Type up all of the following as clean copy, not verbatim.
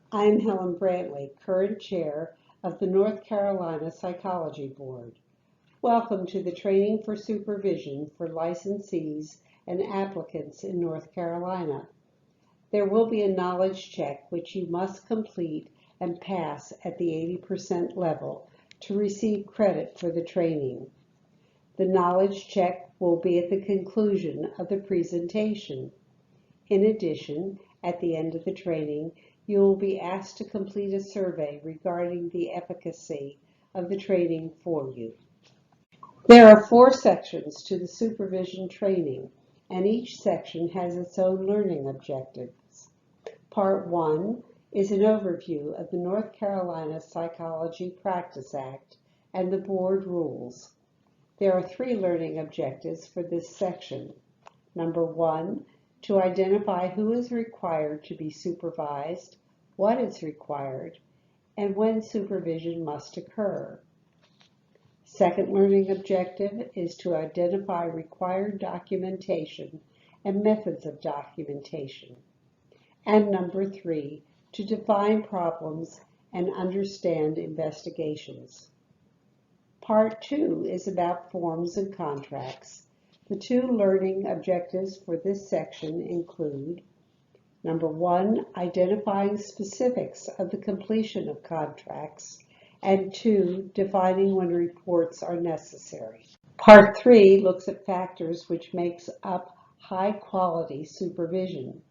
I'm Helen Brantley, current chair of the North Carolina Psychology Board. Welcome to the Training for Supervision for licensees and applicants in North Carolina. There will be a knowledge check which you must complete and pass at the 80% level to receive credit for the training. The knowledge check will be at the conclusion of the presentation. In addition, at the end of the training, you will be asked to complete a survey regarding the efficacy of the training for you. There are 4 sections to the supervision training, and each section has its own learning objectives. Part 1 is an overview of the North Carolina Psychology Practice Act and the board rules. There are 3 learning objectives for this section. Number 1, to identify who is required to be supervised, what is required, and when supervision must occur. Second learning objective is to identify required documentation and methods of documentation. And number 3, to define problems and understand investigations. Part 2 is about forms and contracts. The 2 learning objectives for this section include: number 1, identifying specifics of the completion of contracts, and 2, defining when reports are necessary. Part 3 looks at factors which makes up high-quality supervision.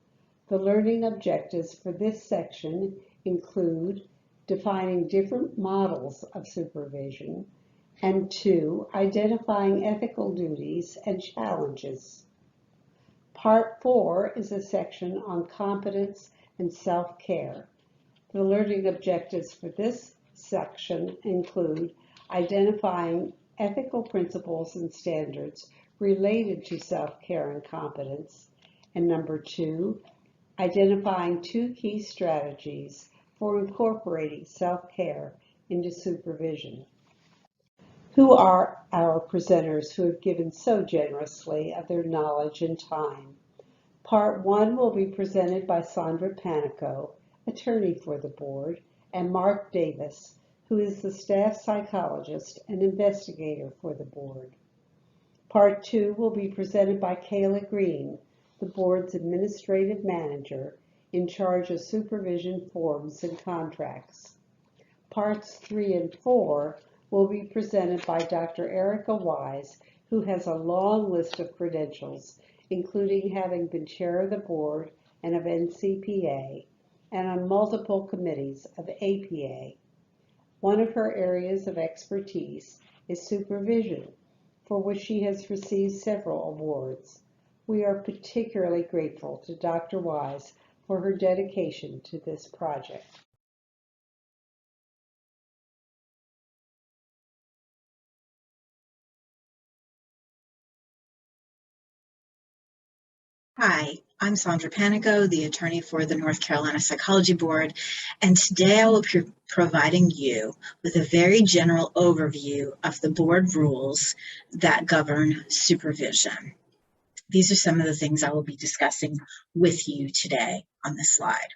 The learning objectives for this section include defining different models of supervision, and 2, identifying ethical duties and challenges. Part 4 is a section on competence and self-care. The learning objectives for this section include identifying ethical principles and standards related to self-care and competence, and number 2, identifying 2 key strategies for incorporating self-care into supervision. Who are our presenters who have given so generously of their knowledge and time? Part 1 will be presented by Sandra Panico, attorney for the board, and Mark Davis, who is the staff psychologist and investigator for the board. Part 2 will be presented by Kayla Green, the board's administrative manager in charge of supervision forms and contracts. Parts 3 and 4 will be presented by Dr. Erica Wise, who has a long list of credentials, including having been chair of the board and of NCPA, and on multiple committees of APA. One of her areas of expertise is supervision, for which she has received several awards. We are particularly grateful to Dr. Wise for her dedication to this project. Hi, I'm Sandra Panico, the attorney for the North Carolina Psychology Board, and today I will be providing you with a very general overview of the board rules that govern supervision. These are some of the things I will be discussing with you today on this slide.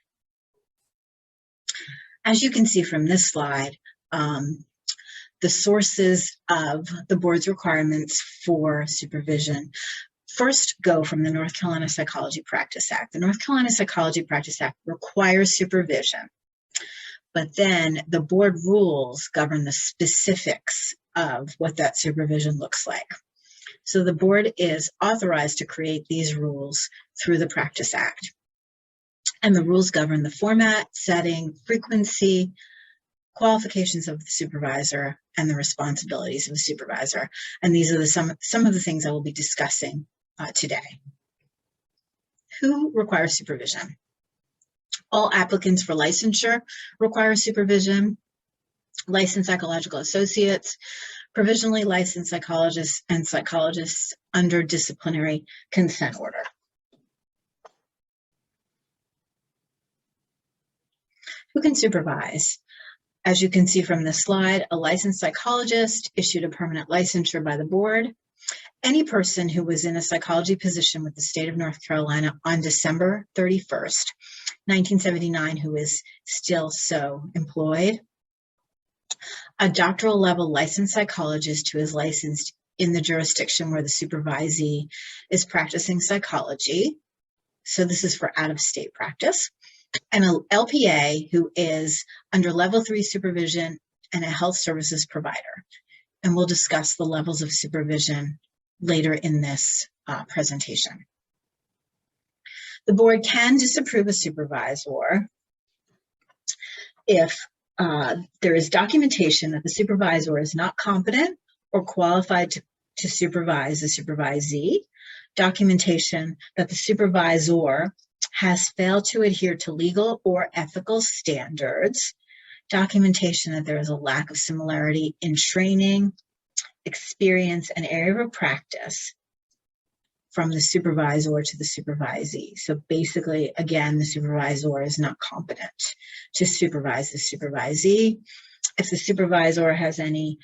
As you can see from this slide, the sources of the board's requirements for supervision first go from the North Carolina Psychology Practice Act. The North Carolina Psychology Practice Act requires supervision, but then the board rules govern the specifics of what that supervision looks like. So the board is authorized to create these rules through the Practice Act. And the rules govern the format, setting, frequency, qualifications of the supervisor, and the responsibilities of the supervisor. And these are some of the things I will be discussing today. Who requires supervision? All applicants for licensure require supervision. Licensed psychological associates, provisionally licensed psychologists, and psychologists under disciplinary consent order. Who can supervise? As you can see from this slide, a licensed psychologist issued a permanent licensure by the board. Any person who was in a psychology position with the state of North Carolina on December 31st, 1979 who is still so employed. A doctoral level licensed psychologist who is licensed in the jurisdiction where the supervisee is practicing psychology. So this is for out-of-state practice. And an LPA who is under level 3 supervision and a health services provider. And we'll discuss the levels of supervision later in this presentation. The board can disapprove a supervisor if there is documentation that the supervisor is not competent or qualified to supervise the supervisee, documentation that the supervisor has failed to adhere to legal or ethical standards, documentation that there is a lack of similarity in training, experience, and area of practice from the supervisor to the supervisee. So basically, again, the supervisor is not competent to supervise the supervisee. If the supervisor has any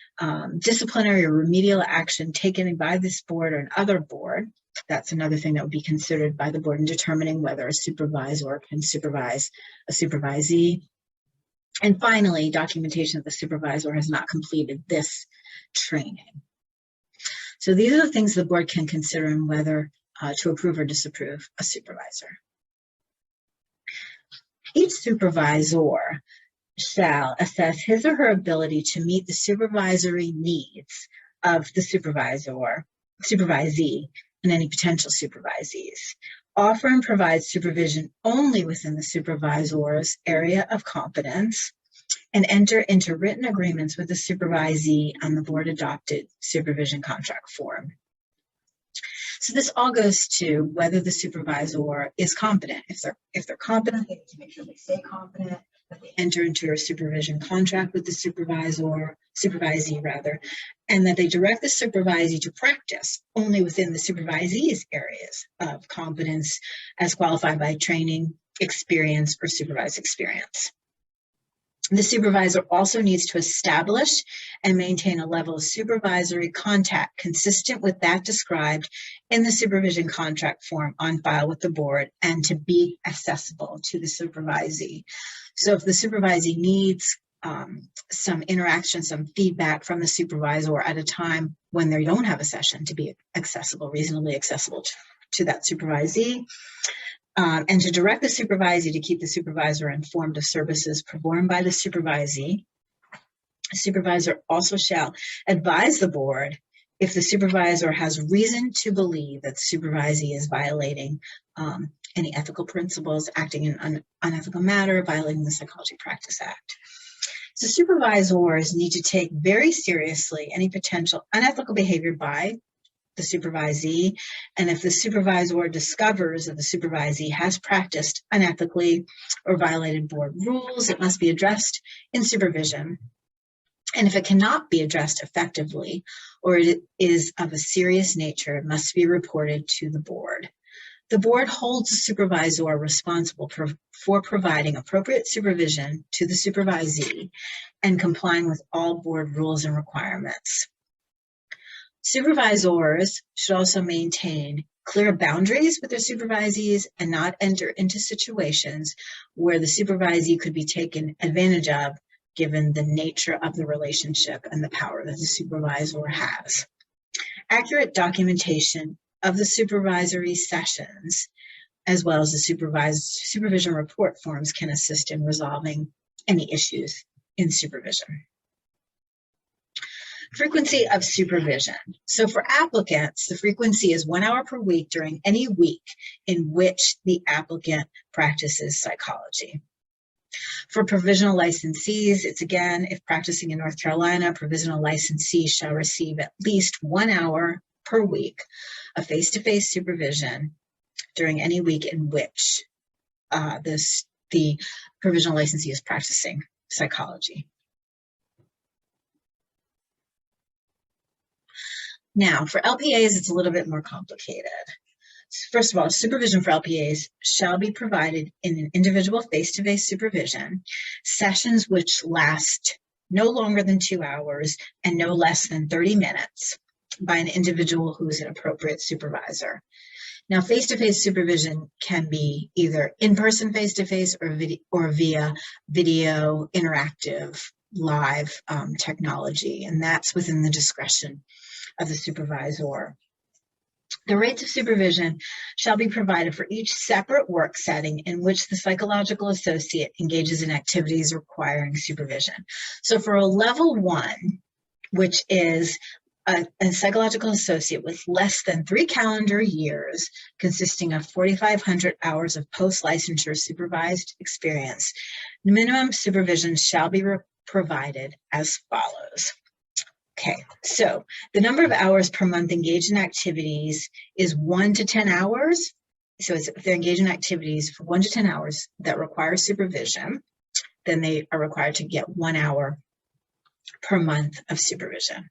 disciplinary or remedial action taken by this board or another board, that's another thing that would be considered by the board in determining whether a supervisor can supervise a supervisee. And finally, documentation that the supervisor has not completed this training. So these are the things the board can consider in whether to approve or disapprove a supervisor. Each supervisor shall assess his or her ability to meet the supervisory needs of the supervisee, and any potential supervisees. Offer and provide supervision only within the supervisor's area of competence, and enter into written agreements with the supervisee on the board-adopted supervision contract form. So this all goes to whether the supervisor is competent. If they're competent, they need to make sure they stay competent, that they enter into a supervision contract with the supervisee rather, and that they direct the supervisee to practice only within the supervisee's areas of competence as qualified by training, experience, or supervised experience. The supervisor also needs to establish and maintain a level of supervisory contact consistent with that described in the supervision contract form on file with the board and to be accessible to the supervisee. So if the supervisee needs some interaction, some feedback from the supervisor at a time when they don't have a session, to be accessible, reasonably accessible to that supervisee, and to direct the supervisee to keep the supervisor informed of services performed by the supervisee. The supervisor also shall advise the board if the supervisor has reason to believe that the supervisee is violating any ethical principles, acting in an unethical manner, violating the Psychology Practice Act. So supervisors need to take very seriously any potential unethical behavior by the supervisee, and if the supervisor discovers that the supervisee has practiced unethically or violated board rules, it must be addressed in supervision. And if it cannot be addressed effectively or it is of a serious nature, it must be reported to the board. The board holds the supervisor responsible for providing appropriate supervision to the supervisee and complying with all board rules and requirements. Supervisors should also maintain clear boundaries with their supervisees and not enter into situations where the supervisee could be taken advantage of given the nature of the relationship and the power that the supervisor has. Accurate documentation of the supervisory sessions, as well as the supervision report forms, can assist in resolving any issues in supervision. Frequency of supervision. So for applicants, the frequency is 1 hour per week during any week in which the applicant practices psychology. For provisional licensees, it's again, if practicing in North Carolina, provisional licensees shall receive at least 1 hour per week of face-to-face supervision during any week in which the provisional licensee is practicing psychology. Now, for LPAs, it's a little bit more complicated. First of all, supervision for LPAs shall be provided in an individual face-to-face supervision, sessions which last no longer than 2 hours and no less than 30 minutes by an individual who is an appropriate supervisor. Now, face-to-face supervision can be either in-person face-to-face or via video, interactive, live technology, and that's within the discretion of the supervisor. The rates of supervision shall be provided for each separate work setting in which the psychological associate engages in activities requiring supervision. So for a level 1, which is a psychological associate with less than 3 calendar years, consisting of 4,500 hours of post-licensure supervised experience, minimum supervision shall be provided as follows. Okay, so the number of hours per month engaged in activities is 1 to 10 hours. So if they're engaged in activities for 1 to 10 hours that require supervision, then they are required to get 1 hour per month of supervision.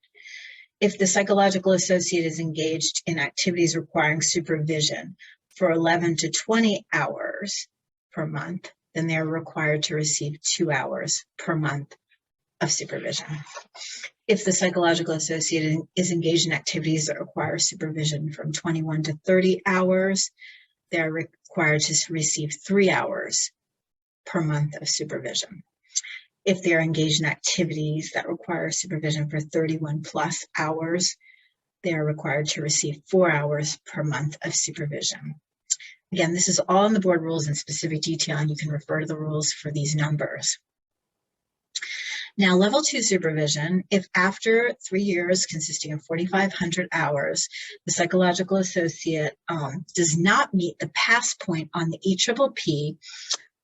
If the psychological associate is engaged in activities requiring supervision for 11 to 20 hours per month, then they're required to receive 2 hours per month of supervision. If the psychological associate is engaged in activities that require supervision from 21 to 30 hours, they're required to receive 3 hours per month of supervision. If they're engaged in activities that require supervision for 31 plus hours, they are required to receive 4 hours per month of supervision. Again, this is all in the board rules in specific detail, and you can refer to the rules for these numbers. Now, level 2 supervision, if after 3 years consisting of 4,500 hours, the psychological associate does not meet the pass point on the EPPP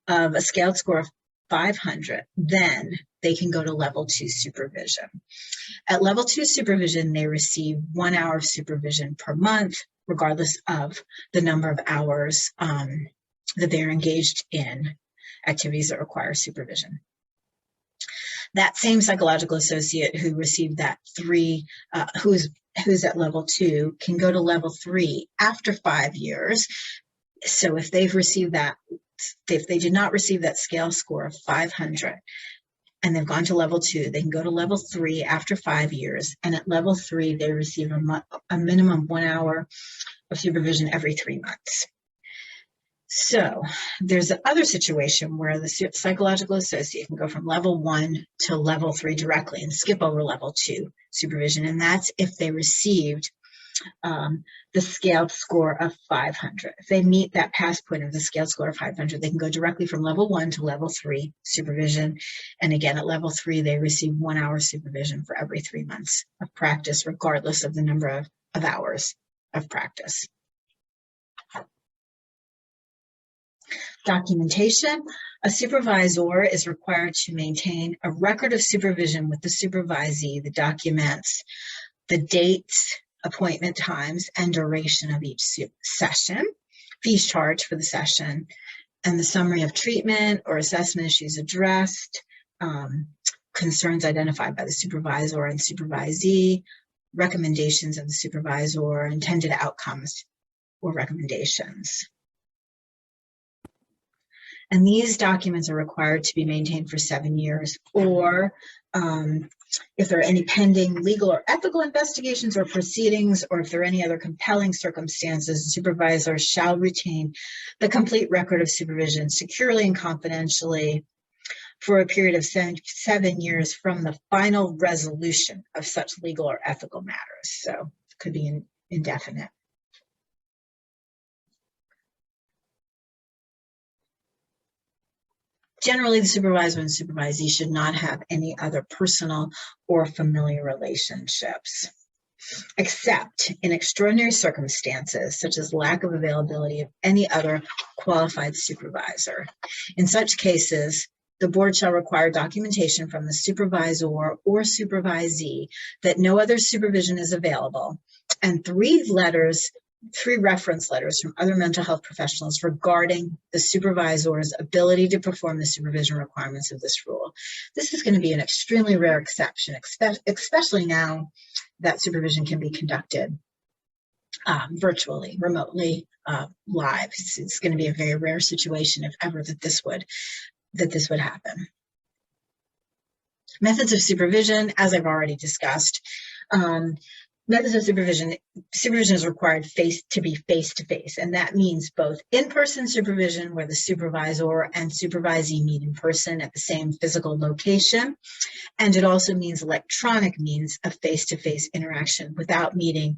of a scaled score of 500, then they can go to level 2 supervision. At level 2 supervision, they receive 1 hour of supervision per month, regardless of the number of hours that they're engaged in activities that require supervision. That same psychological associate who received that 3, who's at level 2, can go to level 3 after 5 years. So if they've received that, if they did not receive that scale score of 500 and they've gone to level 2, they can go to level 3 after 5 years. And at level 3, they receive a minimum 1 hour of supervision every 3 months. So there's the other situation where the psychological associate can go from level 1 to level 3 directly and skip over level 2 supervision. And that's if they received the scaled score of 500. If they meet that pass point of the scaled score of 500, they can go directly from level 1 to level 3 supervision. And again, at level 3, they receive 1 hour supervision for every 3 months of practice, regardless of the number of hours of practice. Documentation. A supervisor is required to maintain a record of supervision with the supervisee that documents the dates, appointment times, and duration of each session, fees charged for the session, and the summary of treatment or assessment issues addressed, concerns identified by the supervisor and supervisee, recommendations of the supervisor, intended outcomes or recommendations. And these documents are required to be maintained for 7 years, or if there are any pending legal or ethical investigations or proceedings, or if there are any other compelling circumstances, the supervisor shall retain the complete record of supervision securely and confidentially for a period of 7 years from the final resolution of such legal or ethical matters. So it could be indefinite. Generally, the supervisor and supervisee should not have any other personal or familiar relationships, except in extraordinary circumstances, such as lack of availability of any other qualified supervisor. In such cases, the board shall require documentation from the supervisor or supervisee that no other supervision is available, and 3 reference letters from other mental health professionals regarding the supervisor's ability to perform the supervision requirements of this rule. This is going to be an extremely rare exception, especially now that supervision can be conducted virtually, remotely, live. It's going to be a very rare situation, if ever, that this would happen. Methods of supervision, as I've already discussed. methods of supervision. Supervision is required to be face-to-face, and that means both in-person supervision, where the supervisor and supervisee meet in person at the same physical location, and it also means electronic means of face-to-face interaction without meeting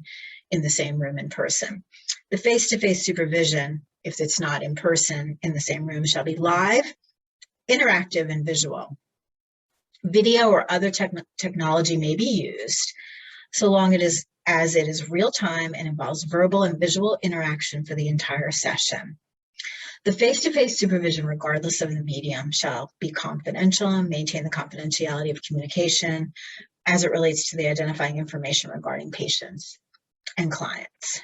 in the same room in person. The face-to-face supervision, if it's not in person in the same room, shall be live, interactive, and visual. Video or other technology may be used, so long as it is real time and involves verbal and visual interaction for the entire session. The face-to-face supervision, regardless of the medium, shall be confidential and maintain the confidentiality of communication as it relates to the identifying information regarding patients and clients.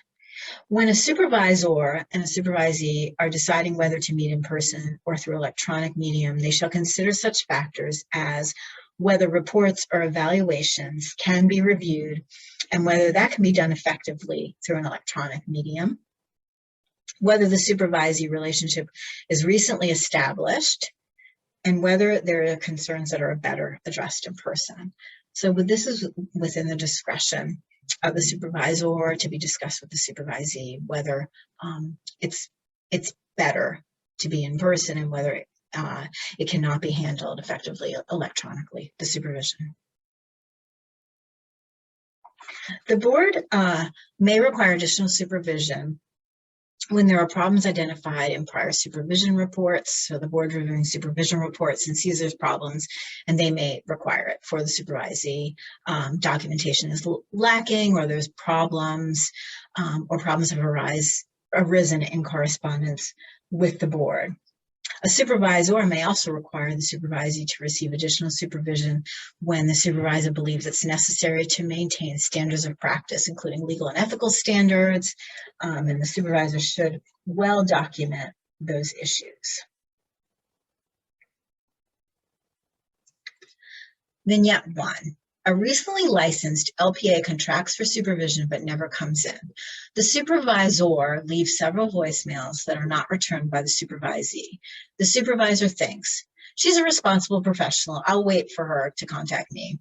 When a supervisor and a supervisee are deciding whether to meet in person or through electronic medium, they shall consider such factors as whether reports or evaluations can be reviewed and whether that can be done effectively through an electronic medium, whether the supervisee relationship is recently established, and whether there are concerns that are better addressed in person. So this is within the discretion of the supervisor to be discussed with the supervisee, whether it's better to be in person and whether it cannot be handled effectively electronically, the supervision. The board may require additional supervision when there are problems identified in prior supervision reports. So the board reviewing supervision reports and sees there's problems, and they may require it for the supervisee. Documentation is lacking, or there's problems, or problems have arisen in correspondence with the board. A supervisor may also require the supervisee to receive additional supervision when the supervisor believes it's necessary to maintain standards of practice, including legal and ethical standards, and the supervisor should well document those issues. Vignette 1. A recently licensed LPA contracts for supervision but never comes in. The supervisor leaves several voicemails that are not returned by the supervisee. The supervisor thinks, she's a responsible professional, I'll wait for her to contact me.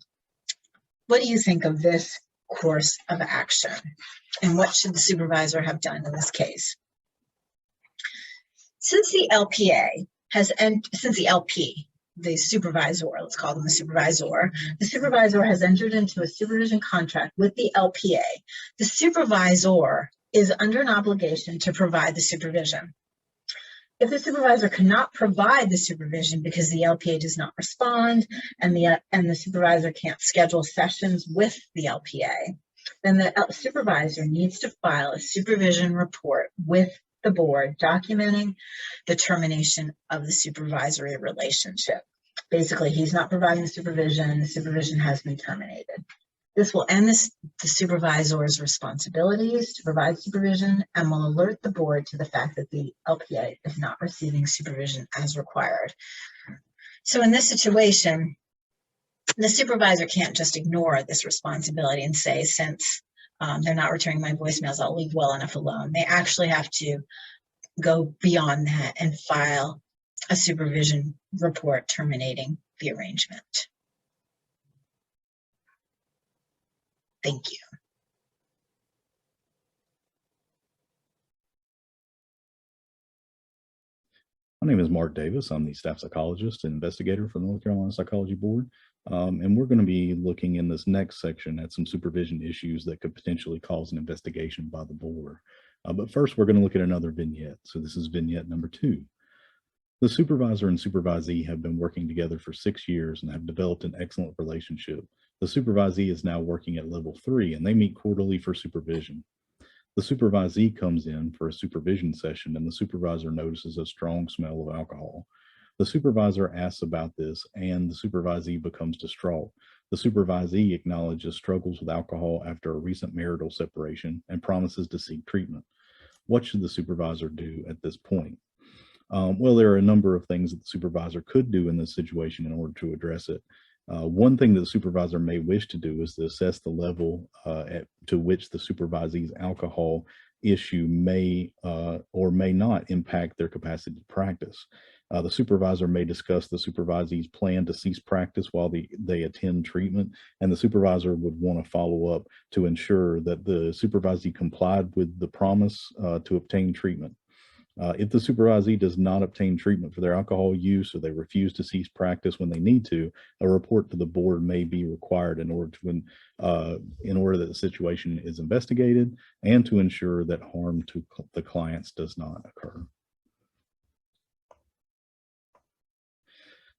What do you think of this course of action? And what should the supervisor have done in this case? Since the LP, the supervisor, let's call them the supervisor has entered into a supervision contract with the LPA. The supervisor is under an obligation to provide the supervision. If the supervisor cannot provide the supervision because the LPA does not respond and the supervisor can't schedule sessions with the LPA, then the supervisor needs to file a supervision report with the board documenting the termination of the supervisory relationship. Basically, he's not providing the supervision has been terminated. This will end the supervisor's responsibilities to provide supervision and will alert the board to the fact that the LPA is not receiving supervision as required. So in this situation, the supervisor can't just ignore this responsibility and say, since they're not returning my voicemails, I'll leave well enough alone. They actually have to go beyond that and file a supervision report terminating the arrangement. Thank you. My name is Mark Davis. I'm the staff psychologist and investigator for the North Carolina Psychology Board. And we're going to be looking in this next section at some supervision issues that could potentially cause an investigation by the board. But first, we're going to look at another vignette. So this is vignette number 2. The supervisor and supervisee have been working together for 6 years and have developed an excellent relationship. The supervisee is now working at level 3 and they meet quarterly for supervision. The supervisee comes in for a supervision session and the supervisor notices a strong smell of alcohol. The supervisor asks about this and the supervisee becomes distraught. The supervisee acknowledges struggles with alcohol after a recent marital separation and promises to seek treatment. What should the supervisor do at this point? Well, there are a number of things that the supervisor could do in this situation in order to address it. One thing that the supervisor may wish to do is to assess the level to which the supervisee's alcohol issue may or may not impact their capacity to practice. The supervisor may discuss the supervisee's plan to cease practice while they attend treatment, and the supervisor would want to follow up to ensure that the supervisee complied with the promise to obtain treatment. If the supervisee does not obtain treatment for their alcohol use or they refuse to cease practice when they need to, a report to the board may be required in order that the situation is investigated and to ensure that harm to the clients does not occur.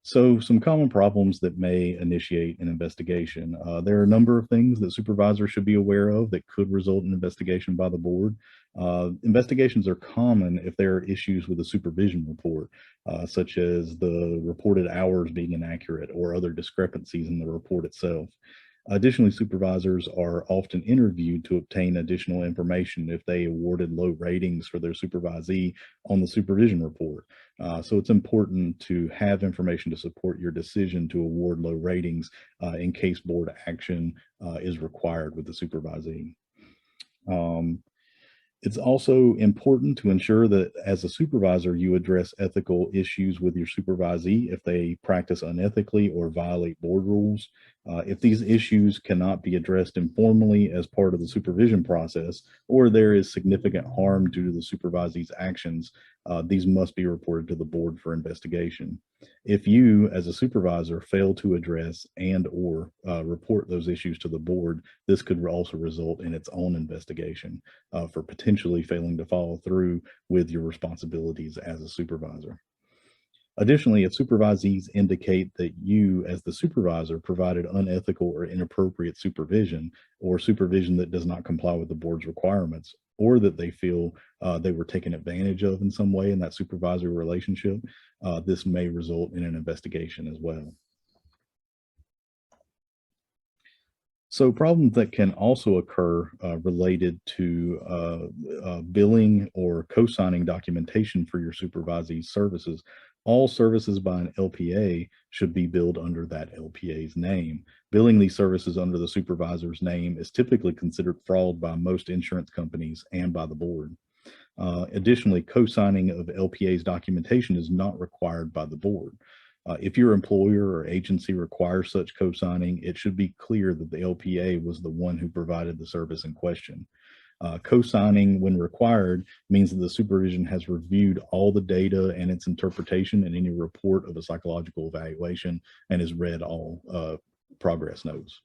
So some common problems that may initiate an investigation. There are a number of things that supervisors should be aware of that could result in investigation by the board. Investigations are common if there are issues with a supervision report, such as the reported hours being inaccurate or other discrepancies in the report itself. Additionally, supervisors are often interviewed to obtain additional information if they awarded low ratings for their supervisee on the supervision report. So it's important to have information to support your decision to award low ratings in case board action is required with the supervisee. It's also important to ensure that as a supervisor, you address ethical issues with your supervisee if they practice unethically or violate board rules. If these issues cannot be addressed informally as part of the supervision process, or there is significant harm due to the supervisee's actions, these must be reported to the board for investigation. If you, as a supervisor, fail to address and/or report those issues to the board, this could also result in its own investigation for potentially failing to follow through with your responsibilities as a supervisor. Additionally, if supervisees indicate that you, as the supervisor, provided unethical or inappropriate supervision or supervision that does not comply with the board's requirements, or that they feel they were taken advantage of in some way in that supervisory relationship, this may result in an investigation as well. So problems that can also occur related to billing or co-signing documentation for your supervisee's services. All services by an LPA should be billed under that LPA's name. Billing these services under the supervisor's name is typically considered fraud by most insurance companies and by the board. Additionally, co-signing of LPA's documentation is not required by the board. If your employer or agency requires such co-signing, it should be clear that the LPA was the one who provided the service in question. Co-signing, when required, means that the supervision has reviewed all the data and its interpretation in any report of a psychological evaluation and has read all progress notes.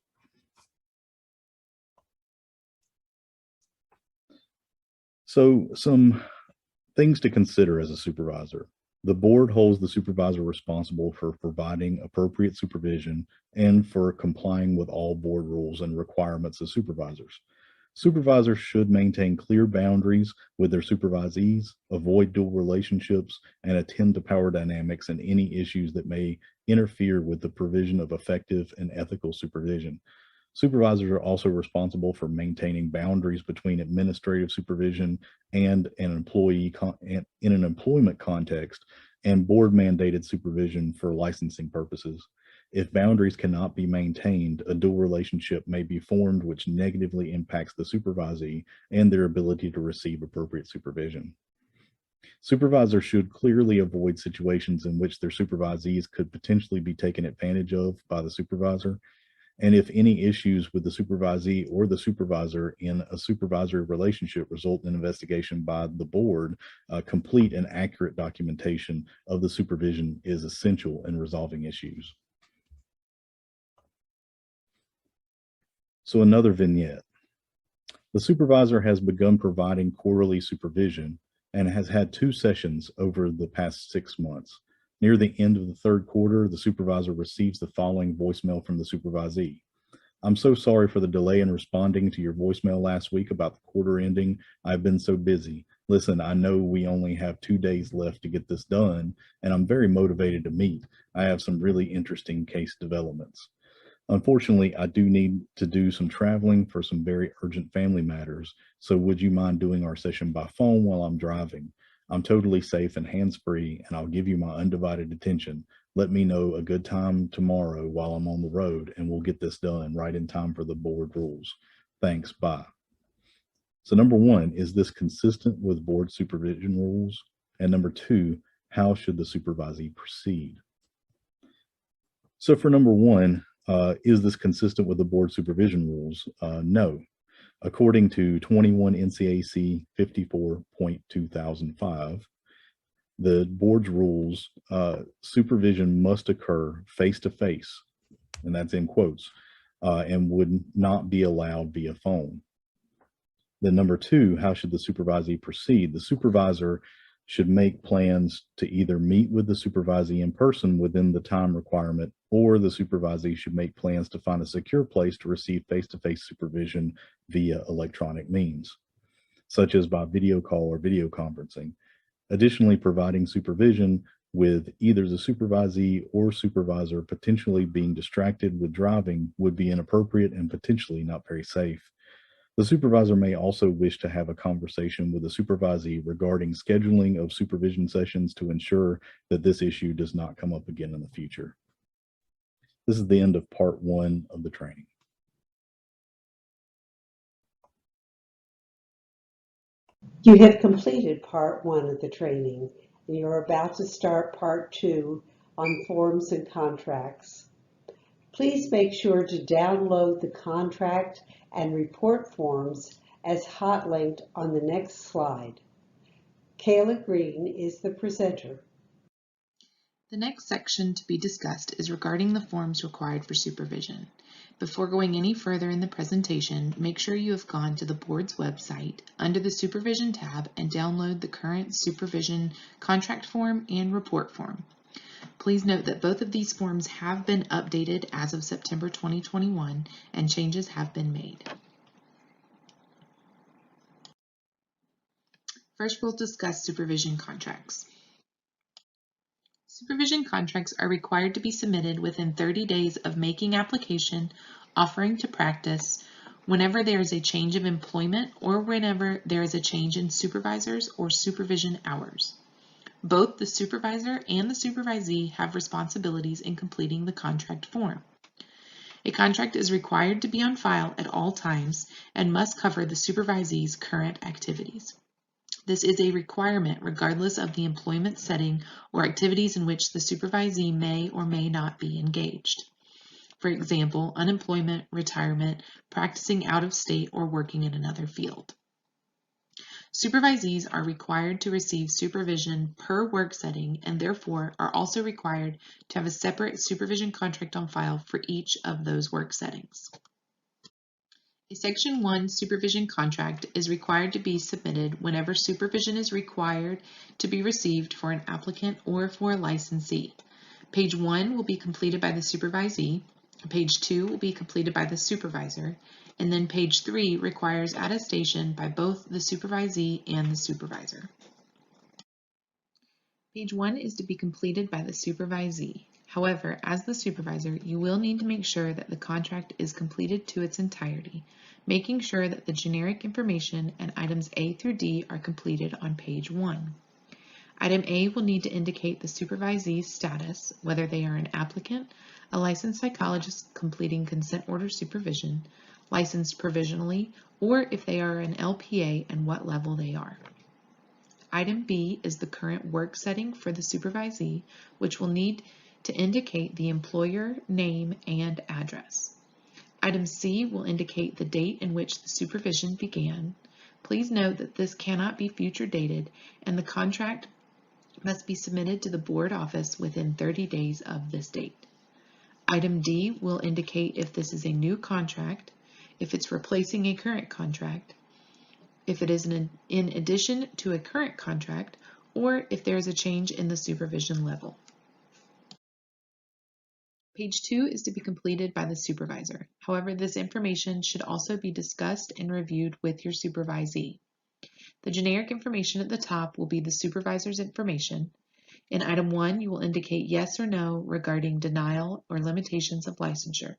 So some things to consider as a supervisor. The board holds the supervisor responsible for providing appropriate supervision and for complying with all board rules and requirements of supervisors. Supervisors should maintain clear boundaries with their supervisees, avoid dual relationships, and attend to power dynamics and any issues that may interfere with the provision of effective and ethical supervision. Supervisors are also responsible for maintaining boundaries between administrative supervision and an employee in an employment context and board mandated supervision for licensing purposes. If boundaries cannot be maintained, a dual relationship may be formed which negatively impacts the supervisee and their ability to receive appropriate supervision. Supervisors should clearly avoid situations in which their supervisees could potentially be taken advantage of by the supervisor. And if any issues with the supervisee or the supervisor in a supervisory relationship result in investigation by the board, complete and accurate documentation of the supervision is essential in resolving issues. So another vignette. The supervisor has begun providing quarterly supervision and has had 2 sessions over the past 6 months. Near the end of the 3rd quarter, the supervisor receives the following voicemail from the supervisee. I'm so sorry for the delay in responding to your voicemail last week about the quarter ending. I've been so busy. Listen, I know we only have 2 days left to get this done, and I'm very motivated to meet. I have some really interesting case developments. Unfortunately, I do need to do some traveling for some very urgent family matters, so would you mind doing our session by phone while I'm driving? I'm totally safe and hands-free, and I'll give you my undivided attention. Let me know a good time tomorrow while I'm on the road, and we'll get this done right in time for the board rules. Thanks, bye. So number 1, is this consistent with board supervision rules? And number 2, how should the supervisee proceed? So for number one, is this consistent with the board supervision rules? No. According to 21 NCAC 54.2005, the board's rules, supervision must occur face-to-face, and that's in quotes, and would not be allowed via phone. Then number two, how should the supervisee proceed? The supervisor should make plans to either meet with the supervisee in person within the time requirement, or the supervisee should make plans to find a secure place to receive face-to-face supervision via electronic means, such as by video call or video conferencing. Additionally, providing supervision with either the supervisee or supervisor potentially being distracted with driving would be inappropriate and potentially not very safe. The supervisor may also wish to have a conversation with the supervisee regarding scheduling of supervision sessions to ensure that this issue does not come up again in the future. This is the end of part one of the training. You have completed part one of the training, and you're about to start part two on forms and contracts. Please make sure to download the contract and report forms as hot linked on the next slide. Kayla Green is the presenter. The next section to be discussed is regarding the forms required for supervision. Before going any further in the presentation, make sure you have gone to the board's website under the Supervision tab and download the current supervision contract form and report form. Please note that both of these forms have been updated as of September 2021 and changes have been made. First, we'll discuss supervision contracts. Supervision contracts are required to be submitted within 30 days of making application, offering to practice, whenever there is a change of employment or whenever there is a change in supervisors or supervision hours. Both the supervisor and the supervisee have responsibilities in completing the contract form. A contract is required to be on file at all times and must cover the supervisee's current activities. This is a requirement regardless of the employment setting or activities in which the supervisee may or may not be engaged. For example, unemployment, retirement, practicing out of state, or working in another field. Supervisees are required to receive supervision per work setting and therefore are also required to have a separate supervision contract on file for each of those work settings. A Section 1 supervision contract is required to be submitted whenever supervision is required to be received for an applicant or for a licensee. Page 1 will be completed by the supervisee, page 2 will be completed by the supervisor, and then page 3 requires attestation by both the supervisee and the supervisor. Page 1 is to be completed by the supervisee. However, as the supervisor, you will need to make sure that the contract is completed to its entirety, making sure that the generic information and items A through D are completed on page 1. Item A will need to indicate the supervisee's status, whether they are an applicant, a licensed psychologist completing consent order supervision, licensed provisionally, or if they are an LPA and what level they are. Item B is the current work setting for the supervisee, which will need to indicate the employer name and address. Item C will indicate the date in which the supervision began. Please note that this cannot be future dated and the contract must be submitted to the board office within 30 days of this date. Item D will indicate if this is a new contract, if it's replacing a current contract, if it is in addition to a current contract, or if there is a change in the supervision level. Page 2 is to be completed by the supervisor. However, this information should also be discussed and reviewed with your supervisee. The generic information at the top will be the supervisor's information. In item 1, you will indicate yes or no regarding denial or limitations of licensure.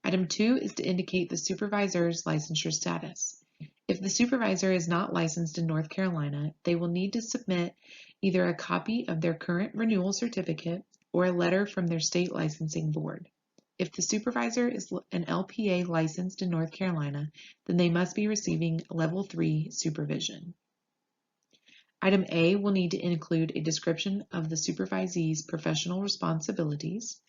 Item 2 is to indicate the supervisor's licensure status. If the supervisor is not licensed in North Carolina, they will need to submit either a copy of their current renewal certificate or a letter from their state licensing board. If the supervisor is an LPA licensed in North Carolina, then they must be receiving level 3 supervision. Item A will need to include a description of the supervisee's professional responsibilities.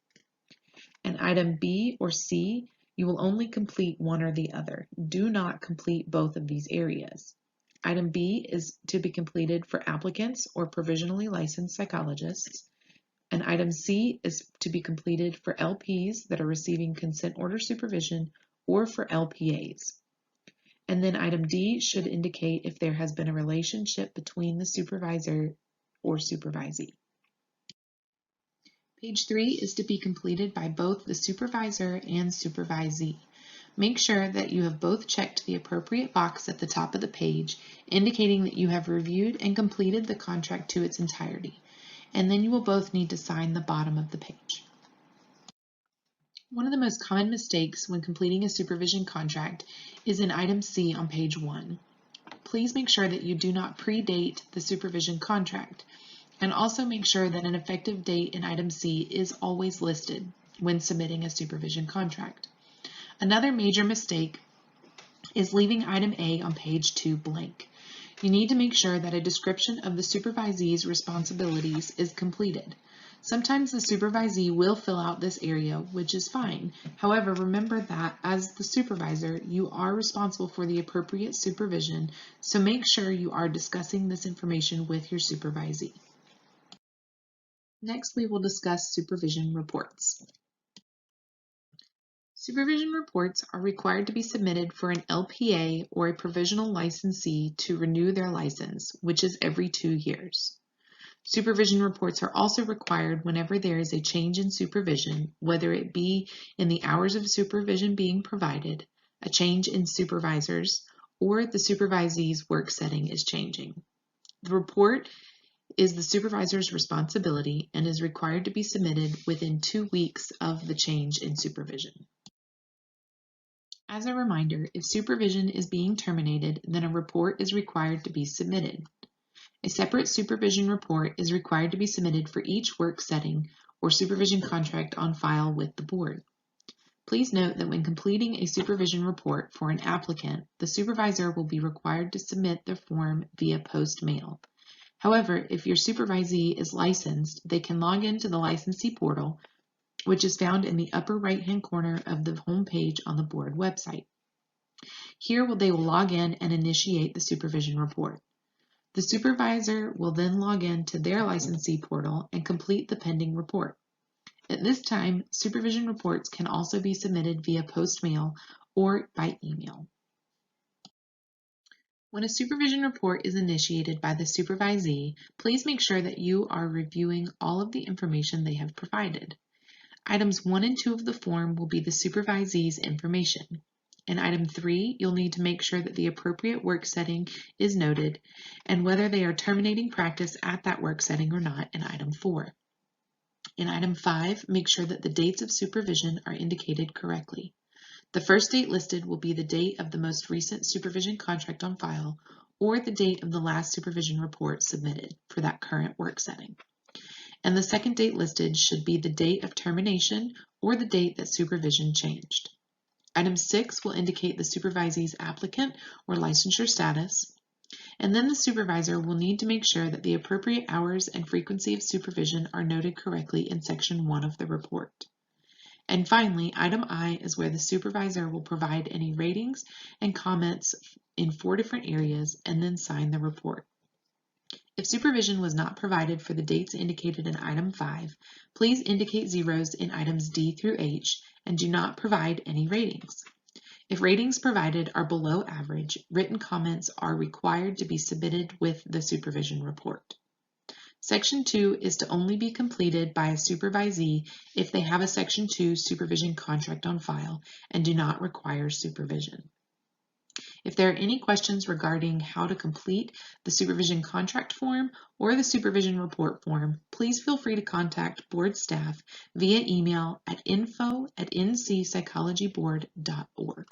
And item B or C, you will only complete one or the other. Do not complete both of these areas. Item B is to be completed for applicants or provisionally licensed psychologists. And item C is to be completed for LPs that are receiving consent order supervision or for LPAs. And then item D should indicate if there has been a relationship between the supervisor or supervisee. Page 3 is to be completed by both the supervisor and supervisee. Make sure that you have both checked the appropriate box at the top of the page, indicating that you have reviewed and completed the contract to its entirety. And then you will both need to sign the bottom of the page. One of the most common mistakes when completing a supervision contract is in item C on page 1. Please make sure that you do not predate the supervision contract, and also make sure that an effective date in item C is always listed when submitting a supervision contract. Another major mistake is leaving item A on page 2 blank. You need to make sure that a description of the supervisee's responsibilities is completed. Sometimes the supervisee will fill out this area, which is fine. However, remember that as the supervisor, you are responsible for the appropriate supervision, so make sure you are discussing this information with your supervisee. Next, we will discuss supervision reports. Supervision reports are required to be submitted for an LPA or a provisional licensee to renew their license, which is every 2 years. Supervision reports are also required whenever there is a change in supervision, whether it be in the hours of supervision being provided, a change in supervisors, or the supervisee's work setting is changing. The report is the supervisor's responsibility and is required to be submitted within 2 weeks of the change in supervision. As a reminder, if supervision is being terminated, then a report is required to be submitted. A separate supervision report is required to be submitted for each work setting or supervision contract on file with the board. Please note that when completing a supervision report for an applicant, the supervisor will be required to submit the form via post mail. However, if your supervisee is licensed, they can log into the licensee portal, which is found in the upper right-hand corner of the home page on the board website. Here they will log in and initiate the supervision report. The supervisor will then log in to their licensee portal and complete the pending report. At this time, supervision reports can also be submitted via post mail or by email. When a supervision report is initiated by the supervisee, please make sure that you are reviewing all of the information they have provided. Items 1 and 2 of the form will be the supervisee's information. In item 3, you'll need to make sure that the appropriate work setting is noted and whether they are terminating practice at that work setting or not in item 4. In item 5, make sure that the dates of supervision are indicated correctly. The first date listed will be the date of the most recent supervision contract on file or the date of the last supervision report submitted for that current work setting. And the second date listed should be the date of termination or the date that supervision changed. Item 6 will indicate the supervisee's applicant or licensure status, and then the supervisor will need to make sure that the appropriate hours and frequency of supervision are noted correctly in section 1 of the report. And finally, item I is where the supervisor will provide any ratings and comments in 4 different areas and then sign the report. If supervision was not provided for the dates indicated in item 5, please indicate zeros in items D through H and do not provide any ratings. If ratings provided are below average, written comments are required to be submitted with the supervision report. Section 2 is to only be completed by a supervisee if they have a Section 2 supervision contract on file and do not require supervision. If there are any questions regarding how to complete the supervision contract form or the supervision report form, please feel free to contact board staff via email at info@nccpsychologyboard.org.